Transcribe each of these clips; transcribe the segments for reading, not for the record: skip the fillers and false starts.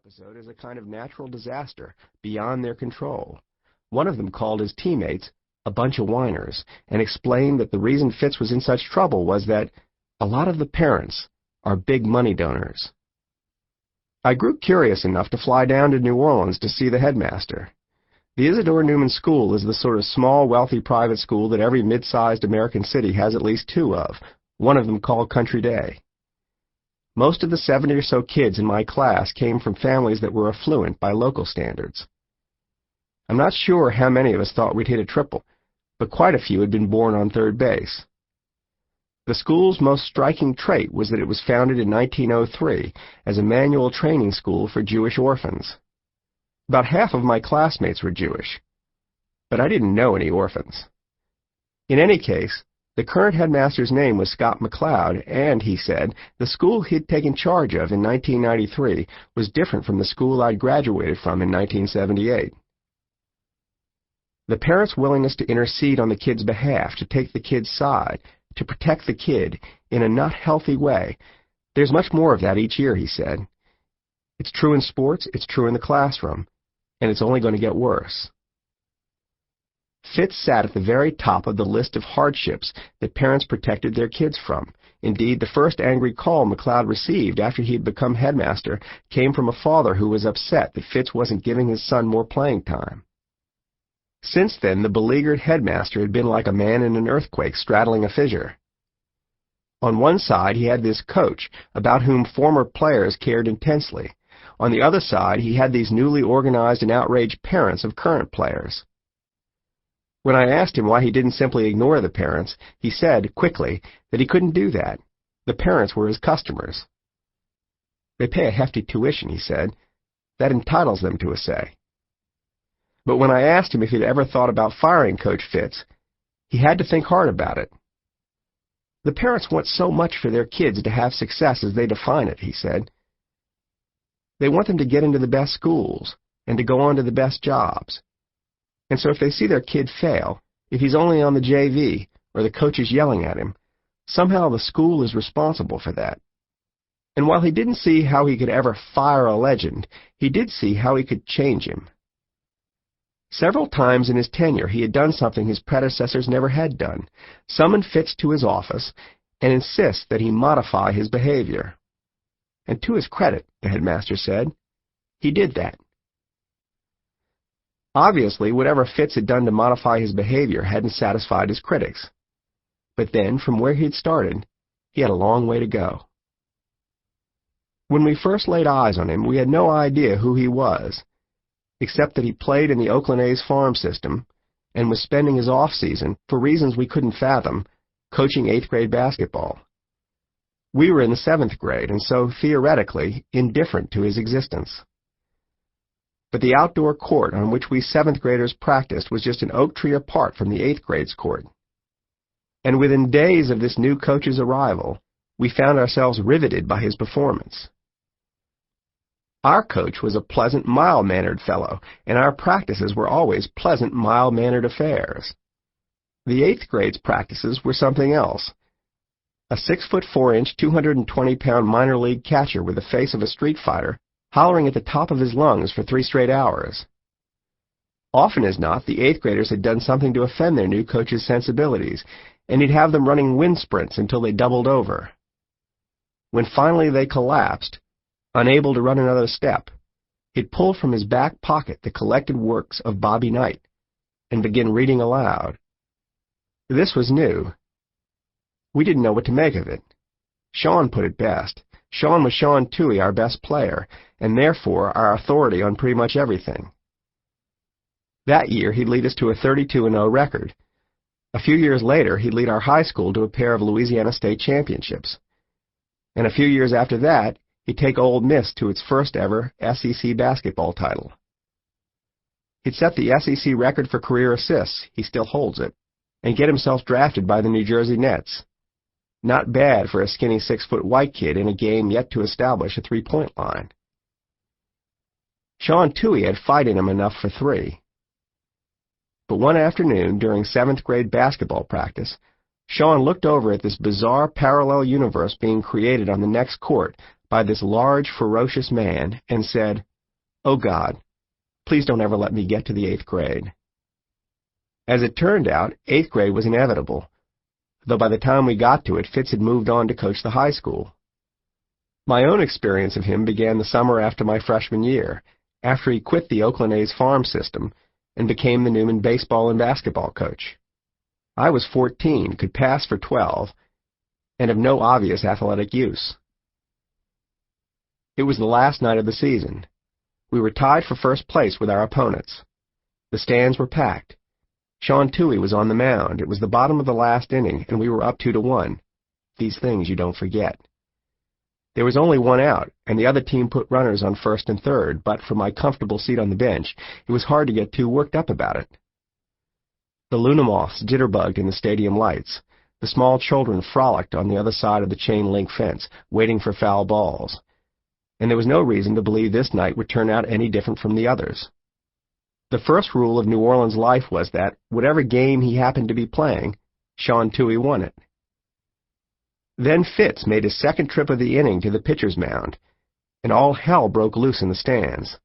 episode as a kind of natural disaster beyond their control. One of them called his teammates a bunch of whiners and explained that the reason Fitz was in such trouble was that a lot of the parents are big money donors. I grew curious enough to fly down to New Orleans to see the headmaster. The Isidore Newman School is the sort of small, wealthy private school that every mid-sized American city has at least two of, one of them called Country Day. Most of the 70 or so kids in my class came from families that were affluent by local standards. I'm not sure how many of us thought we'd hit a triple, but quite a few had been born on third base. The school's most striking trait was that it was founded in 1903 as a manual training school for Jewish orphans. About half of my classmates were Jewish, but I didn't know any orphans. In any case, the current headmaster's name was Scott McLeod, and, he said, the school he'd taken charge of in 1993 was different from the school I'd graduated from in 1978. The parents' willingness to intercede on the kid's behalf, to take the kid's side, to protect the kid in a not healthy way, there's much more of that each year, he said. It's true in sports, it's true in the classroom, and it's only going to get worse. Fitz sat at the very top of the list of hardships that parents protected their kids from. Indeed, the first angry call McLeod received after he had become headmaster came from a father who was upset that Fitz wasn't giving his son more playing time. Since then, the beleaguered headmaster had been like a man in an earthquake straddling a fissure. On one side, he had this coach, about whom former players cared intensely. On the other side, he had these newly organized and outraged parents of current players. When I asked him why he didn't simply ignore the parents, he said, quickly, that he couldn't do that. The parents were his customers. They pay a hefty tuition, he said. That entitles them to a say. But when I asked him if he'd ever thought about firing Coach Fitz, he had to think hard about it. The parents want so much for their kids to have success as they define it, he said. They want them to get into the best schools and to go on to the best jobs. And so if they see their kid fail, if he's only on the JV or the coach is yelling at him, somehow the school is responsible for that. And while he didn't see how he could ever fire a legend, he did see how he could change him. Several times in his tenure he had done something his predecessors never had done, summon Fitz to his office and insist that he modify his behavior. And to his credit, the headmaster said, he did that. Obviously, whatever Fitz had done to modify his behavior hadn't satisfied his critics. But then, from where he had started, he had a long way to go. When we first laid eyes on him, we had no idea who he was, except that he played in the Oakland A's farm system and was spending his off-season, for reasons we couldn't fathom, coaching 8th grade basketball. We were in the 7th grade, and so, theoretically, indifferent to his existence. But the outdoor court on which we 7th graders practiced was just an oak tree apart from the 8th grade's court. And within days of this new coach's arrival, we found ourselves riveted by his performance. Our coach was a pleasant, mild-mannered fellow, and our practices were always pleasant, mild-mannered affairs. The 8th grade's practices were something else. A 6'4", 220-pound minor league catcher with the face of a street fighter, hollering at the top of his lungs for 3 straight hours. Often as not, the 8th graders had done something to offend their new coach's sensibilities, and he'd have them running wind sprints until they doubled over. When finally they collapsed, unable to run another step, he'd pull from his back pocket the collected works of Bobby Knight and begin reading aloud. This was new. We didn't know what to make of it. Sean put it best. Sean was Sean Toohey, our best player, and therefore our authority on pretty much everything. That year, he'd lead us to a 32-0 record. A few years later, he'd lead our high school to a pair of Louisiana State championships. And a few years after that, he'd take Ole Miss to its first ever SEC basketball title. He'd set the SEC record for career assists, he still holds it, and get himself drafted by the New Jersey Nets. Not bad for a skinny 6-foot white kid in a game yet to establish a three-point line. Sean Toohey had fight in him enough for 3. But one afternoon, during 7th grade basketball practice, Sean looked over at this bizarre parallel universe being created on the next court by this large, ferocious man and said, "Oh God, please don't ever let me get to the 8th grade." As it turned out, 8th grade was inevitable, though by the time we got to it, Fitz had moved on to coach the high school. My own experience of him began the summer after my freshman year, after he quit the Oakland A's farm system and became the Newman baseball and basketball coach. I was 14, could pass for 12, and of no obvious athletic use. It was the last night of the season. We were tied for first place with our opponents. The stands were packed. Sean Toohey was on the mound. It was the bottom of the last inning, and we were up 2-1. These things you don't forget. There was only one out, and the other team put runners on first and third, but from my comfortable seat on the bench, it was hard to get too worked up about it. The Luna moths jitterbugged in the stadium lights. The small children frolicked on the other side of the chain-link fence, waiting for foul balls. And there was no reason to believe this night would turn out any different from the others. The first rule of New Orleans life was that, whatever game he happened to be playing, Sean Toohey won it. Then Fitz made his second trip of the inning to the pitcher's mound, and all hell broke loose in the stands.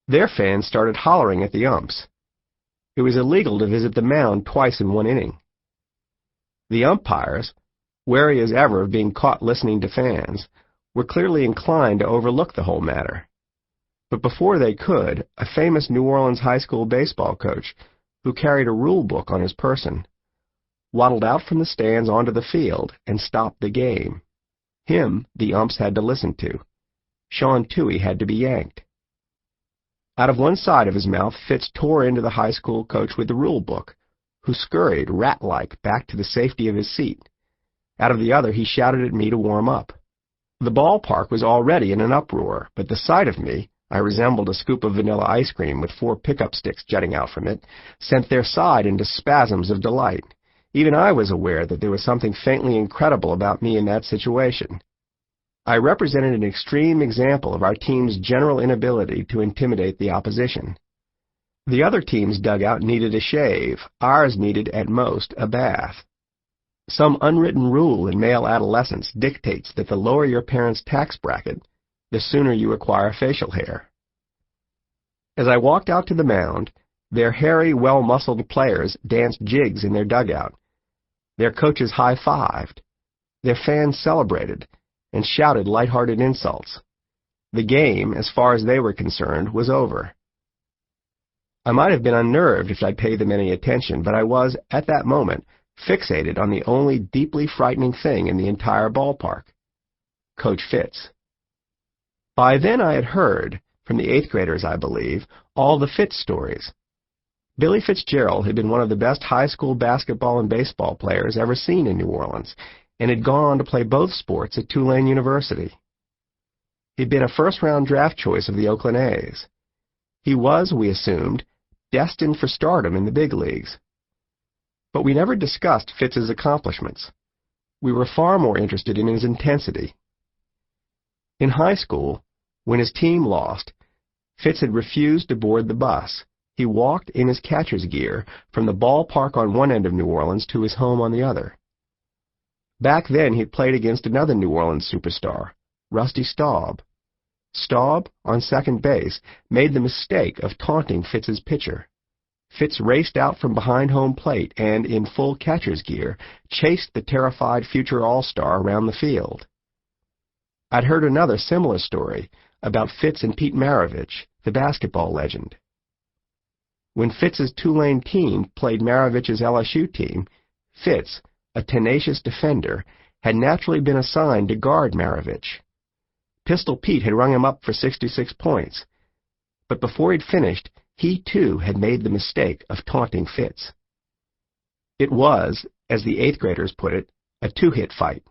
Their fans started hollering at the umps. It was illegal to visit the mound twice in one inning. The umpires, wary as ever of being caught listening to fans, were clearly inclined to overlook the whole matter. But before they could, a famous New Orleans high school baseball coach, who carried a rule book on his person, waddled out from the stands onto the field and stopped the game. Him the umps had to listen to. Sean Toohey had to be yanked. Out of one side of his mouth, Fitz tore into the high school coach with the rule book, who scurried rat-like back to the safety of his seat. Out of the other, he shouted at me to warm up. The ballpark was already in an uproar, but the sight of me, I resembled a scoop of vanilla ice cream with 4 pickup sticks jutting out from it, sent their side into spasms of delight. Even I was aware that there was something faintly incredible about me in that situation. I represented an extreme example of our team's general inability to intimidate the opposition. The other team's dugout needed a shave. Ours needed, at most, a bath. Some unwritten rule in male adolescence dictates that the lower your parents' tax bracket, the sooner you acquire facial hair. As I walked out to the mound, their hairy, well-muscled players danced jigs in their dugout. Their coaches high-fived. Their fans celebrated and shouted light-hearted insults. The game, as far as they were concerned, was over. I might have been unnerved if I'd paid them any attention, but I was, at that moment, fixated on the only deeply frightening thing in the entire ballpark, Coach Fitz. By then I had heard, from the 8th graders I believe, all the Fitz stories. Billy Fitzgerald had been one of the best high school basketball and baseball players ever seen in New Orleans, and had gone on to play both sports at Tulane University. He'd been a first-round draft choice of the Oakland A's. He was, we assumed, destined for stardom in the big leagues. But we never discussed Fitz's accomplishments. We were far more interested in his intensity. In high school, when his team lost, Fitz had refused to board the bus. He walked in his catcher's gear from the ballpark on one end of New Orleans to his home on the other. Back then, he'd played against another New Orleans superstar, Rusty Staub. Staub, on second base, made the mistake of taunting Fitz's pitcher. Fitz raced out from behind home plate and, in full catcher's gear, chased the terrified future all-star around the field. I'd heard another similar story about Fitz and Pete Maravich, the basketball legend. When Fitz's Tulane team played Maravich's LSU team, Fitz, a tenacious defender, had naturally been assigned to guard Maravich. Pistol Pete had rung him up for 66 points, but before he'd finished, he too had made the mistake of taunting Fitz. It was, as the 8th graders put it, a 2-hit fight.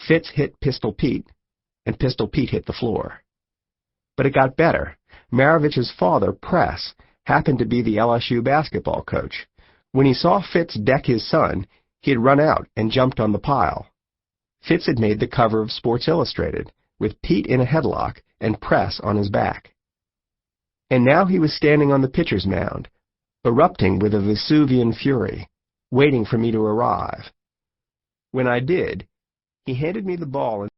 Fitz hit Pistol Pete, and Pistol Pete hit the floor. But it got better. Maravich's father, Press, happened to be the LSU basketball coach. When he saw Fitz deck his son, he had run out and jumped on the pile. Fitz had made the cover of Sports Illustrated, with Pete in a headlock and Press on his back. And now he was standing on the pitcher's mound, erupting with a Vesuvian fury, waiting for me to arrive. When I did, he handed me the ball and